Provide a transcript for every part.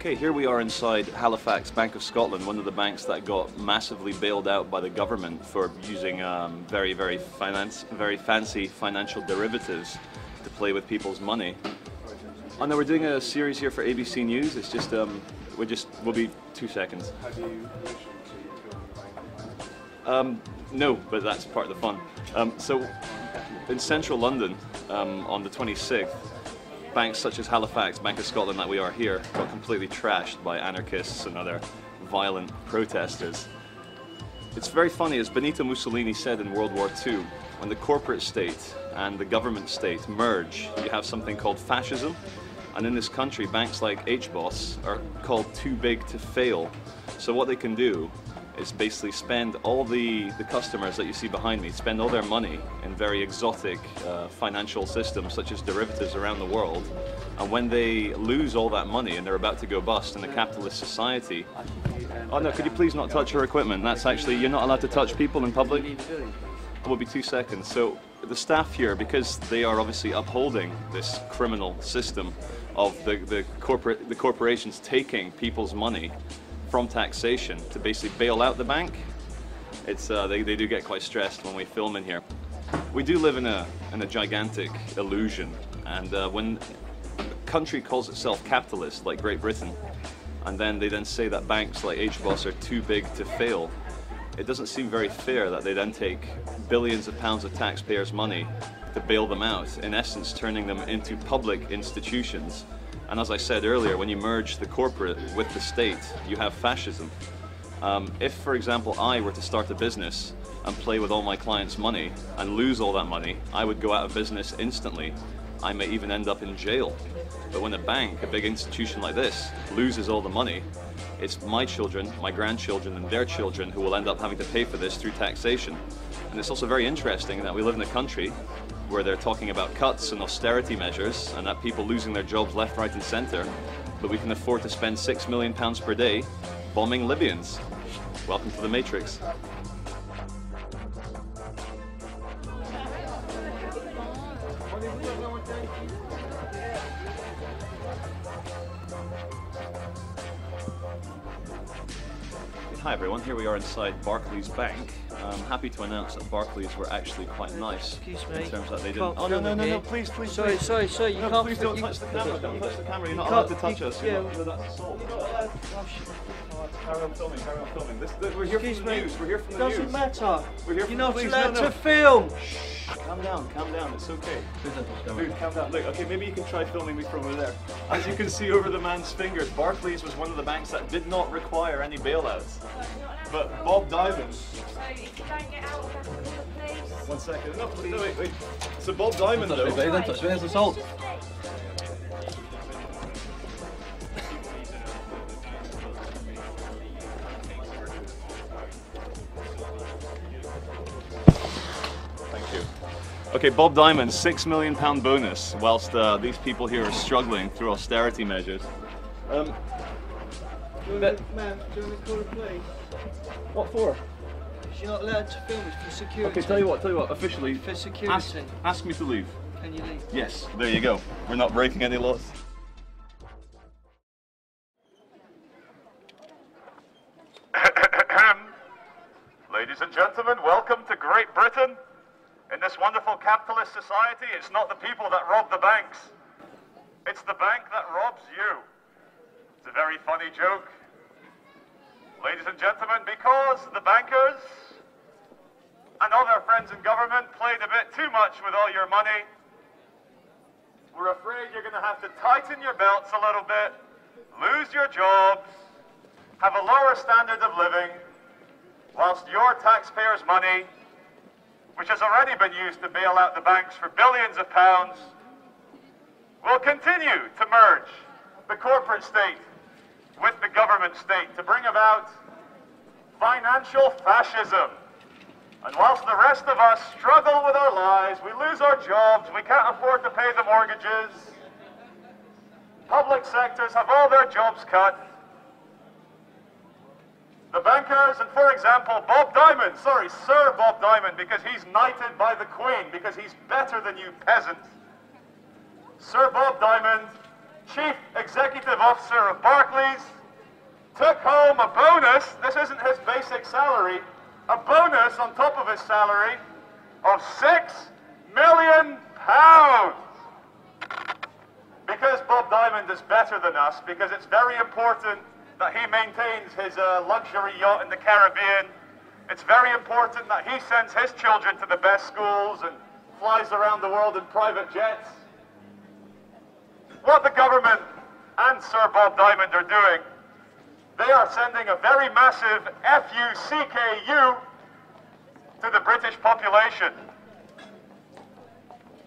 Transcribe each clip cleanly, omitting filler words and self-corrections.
Okay, here we are inside Halifax Bank of Scotland, one of the banks that got massively bailed out by the government for using very fancy financial derivatives to play with people's money. Oh no, we're doing a series here for ABC News. It's just we'll be 2 seconds. Have you permission to go in the bank? No, but that's part of the fun. So, in central London, on the 26th, banks such as Halifax, Bank of Scotland, like we are here, got completely trashed by anarchists and other violent protesters. It's very funny, as Benito Mussolini said in World War II, when the corporate state and the government state merge, you have something called fascism. And in this country, banks like HBOS are called too big to fail. So what they can do is basically spend all the customers that you see behind me, spend all their money in very exotic financial systems such as derivatives around the world. And when they lose all that money and they're about to go bust in a capitalist society, oh no, could you please not touch your equipment? That's actually, you're not allowed to touch people in public. It will be 2 seconds. So the staff here, because they are obviously upholding this criminal system of the corporations taking people's money from taxation to basically bail out the bank, it's they do get quite stressed when we film in here. We do live in a gigantic illusion, and when a country calls itself capitalist, like Great Britain, and then they say that banks like HBOS are too big to fail, it doesn't seem very fair that they then take billions of pounds of taxpayers' money to bail them out, in essence turning them into public institutions. And as I said earlier, when you merge the corporate with the state, you have fascism. If, for example, I were to start a business and play with all my clients' money and lose all that money, I would go out of business instantly. I may even end up in jail. But when a bank, a big institution like this, loses all the money, it's my children, my grandchildren, and their children who will end up having to pay for this through taxation. And it's also very interesting that we live in a country where they're talking about cuts and austerity measures and that people losing their jobs left, right and centre, but we can afford to spend £6 million per day bombing Libyans. Welcome to the Matrix. Hi everyone, here we are inside Barclays Bank. I'm happy to announce that Barclays were actually quite nice. Excuse me. In terms that they didn't. Oh no, please. Sorry, you no, can't. Please don't touch the camera. Don't touch the camera. You're not allowed to touch us. That's assault. Carry on filming. We're here from the news. We're here from the news. Doesn't matter. We're here from You're not the news. allowed No. to film. Calm down. It's okay. Dude, calm down. Look, okay, maybe you can try filming me from over there. As you can see over the man's fingers, Barclays was one of the banks that did not require any bailouts. But Bob Diamond. So if you don't get out of that, please. 1 second. No, wait. So Bob Diamond, though. There's assault. Thank you. Okay, Bob Diamond, £6 million bonus, whilst these people here are struggling through austerity measures. Ma'am, do you want to call the police? What for? You're not allowed to film it for security. Okay, tell you what, officially, For security. ask me to leave. Can you leave? Yes, there you go. We're not breaking any laws. Ladies and gentlemen, welcome to Great Britain. In this wonderful capitalist society, it's not the people that rob the banks. It's the bank that robs you. It's a very funny joke. Ladies and gentlemen, because the bankers and all their friends in government played a bit too much with all your money, we're afraid you're going to have to tighten your belts a little bit, lose your jobs, have a lower standard of living, whilst your taxpayers' money which has already been used to bail out the banks for billions of pounds, will continue to merge the corporate state with the government state to bring about financial fascism. And whilst the rest of us struggle with our lives, we lose our jobs, we can't afford to pay the mortgages, public sectors have all their jobs cut. The bankers, and for example, Bob Diamond, sorry, Sir Bob Diamond, because he's knighted by the Queen, because he's better than you peasants. Sir Bob Diamond, Chief Executive Officer of Barclays, took home a bonus, this isn't his basic salary, a bonus on top of his salary of £6 million. Because Bob Diamond is better than us, because it's very important that he maintains his luxury yacht in the Caribbean. It's very important that he sends his children to the best schools and flies around the world in private jets. What the government and Sir Bob Diamond are doing, they are sending a very massive FUCKU to the British population.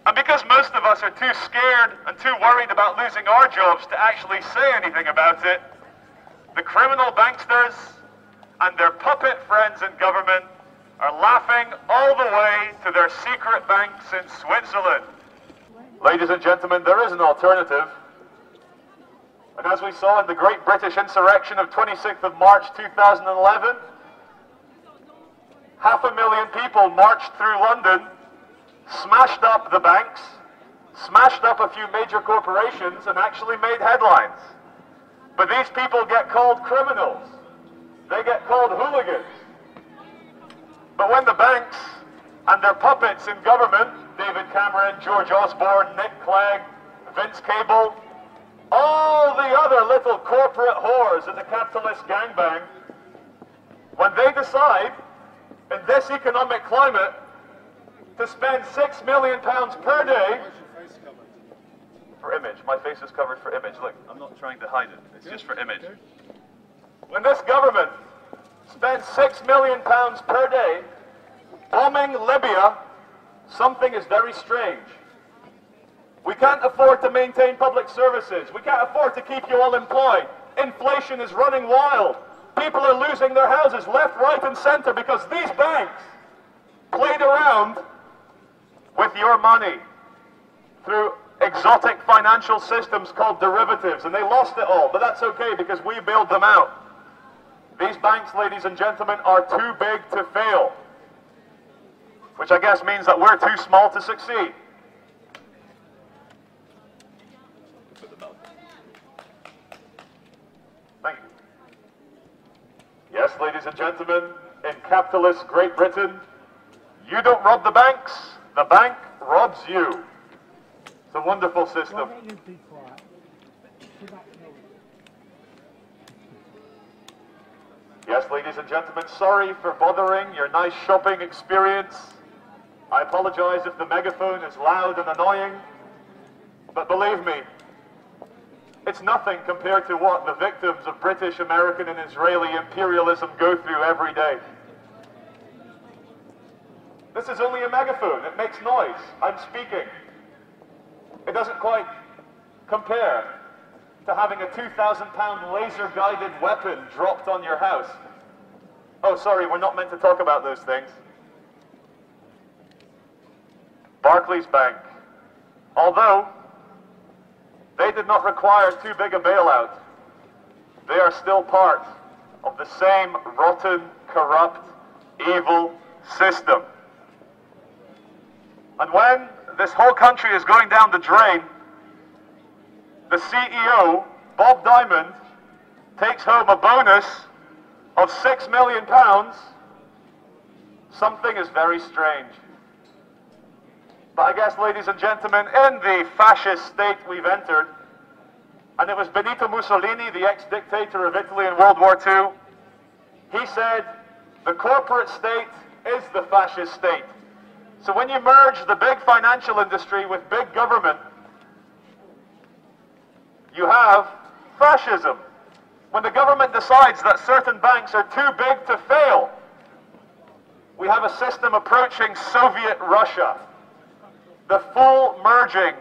And because most of us are too scared and too worried about losing our jobs to actually say anything about it, the criminal banksters and their puppet friends in government are laughing all the way to their secret banks in Switzerland. Ladies and gentlemen, there is an alternative. And as we saw in the Great British Insurrection of 26th of March 2011, 500,000 people marched through London, smashed up the banks, smashed up a few major corporations, and actually made headlines. But these people get called criminals. They get called hooligans. But when the banks and their puppets in government, David Cameron, George Osborne, Nick Clegg, Vince Cable, all the other little corporate whores in the capitalist gangbang, when they decide, in this economic climate, to spend £6 million per day, for image. My face is covered for image. Look, I'm not trying to hide it. It's just for image. When this government spends £6 million per day bombing Libya, something is very strange. We can't afford to maintain public services. We can't afford to keep you all employed. Inflation is running wild. People are losing their houses left, right, and center because these banks played around with your money through exotic financial systems called derivatives, and they lost it all, but that's okay because we bailed them out. These banks, ladies and gentlemen, are too big to fail, which I guess means that we're too small to succeed. Thank you. Yes, ladies and gentlemen, in capitalist Great Britain, you don't rob the banks, the bank robs you. It's a wonderful system. Yes, ladies and gentlemen, sorry for bothering your nice shopping experience. I apologize if the megaphone is loud and annoying, but believe me, it's nothing compared to what the victims of British, American, and Israeli imperialism go through every day. This is only a megaphone. It makes noise. I'm speaking. It doesn't quite compare to having a 2,000-pound laser-guided weapon dropped on your house. Oh, sorry, we're not meant to talk about those things. Barclays Bank, although they did not require too big a bailout, they are still part of the same rotten, corrupt, evil system. And when this whole country is going down the drain, the CEO, Bob Diamond, takes home a bonus of £6 million. Something is very strange. But I guess, ladies and gentlemen, in the fascist state we've entered, and it was Benito Mussolini, the ex-dictator of Italy in World War II, he said, the corporate state is the fascist state. So when you merge the big financial industry with big government, you have fascism. When the government decides that certain banks are too big to fail, We have a system approaching Soviet Russia. The full merging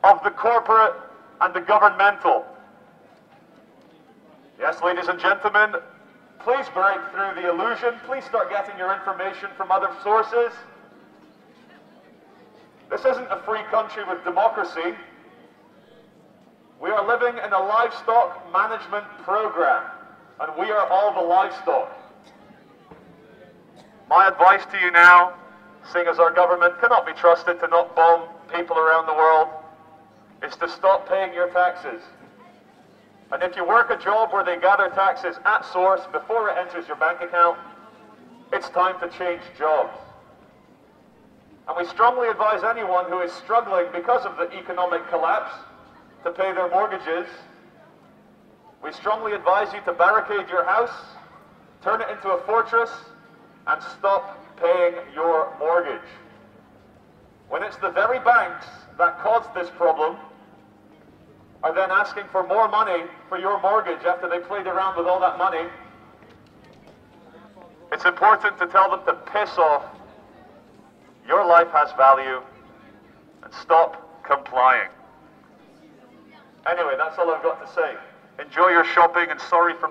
of the corporate and the governmental. Yes, ladies and gentlemen, please break through the illusion. Please start getting your information from other sources. This isn't a free country with democracy. We are living in a livestock management program, and we are all the livestock. My advice to you now, seeing as our government cannot be trusted to not bomb people around the world, is to stop paying your taxes. And if you work a job where they gather taxes at source before it enters your bank account, it's time to change jobs. And we strongly advise anyone who is struggling because of the economic collapse to pay their mortgages. We strongly advise you to barricade your house, turn it into a fortress, and stop paying your mortgage. When it's the very banks that caused this problem are then asking for more money for your mortgage after they played around with all that money, it's important to tell them to piss off. Your life has value, and stop complying. Anyway, that's all I've got to say. Enjoy your shopping, and sorry for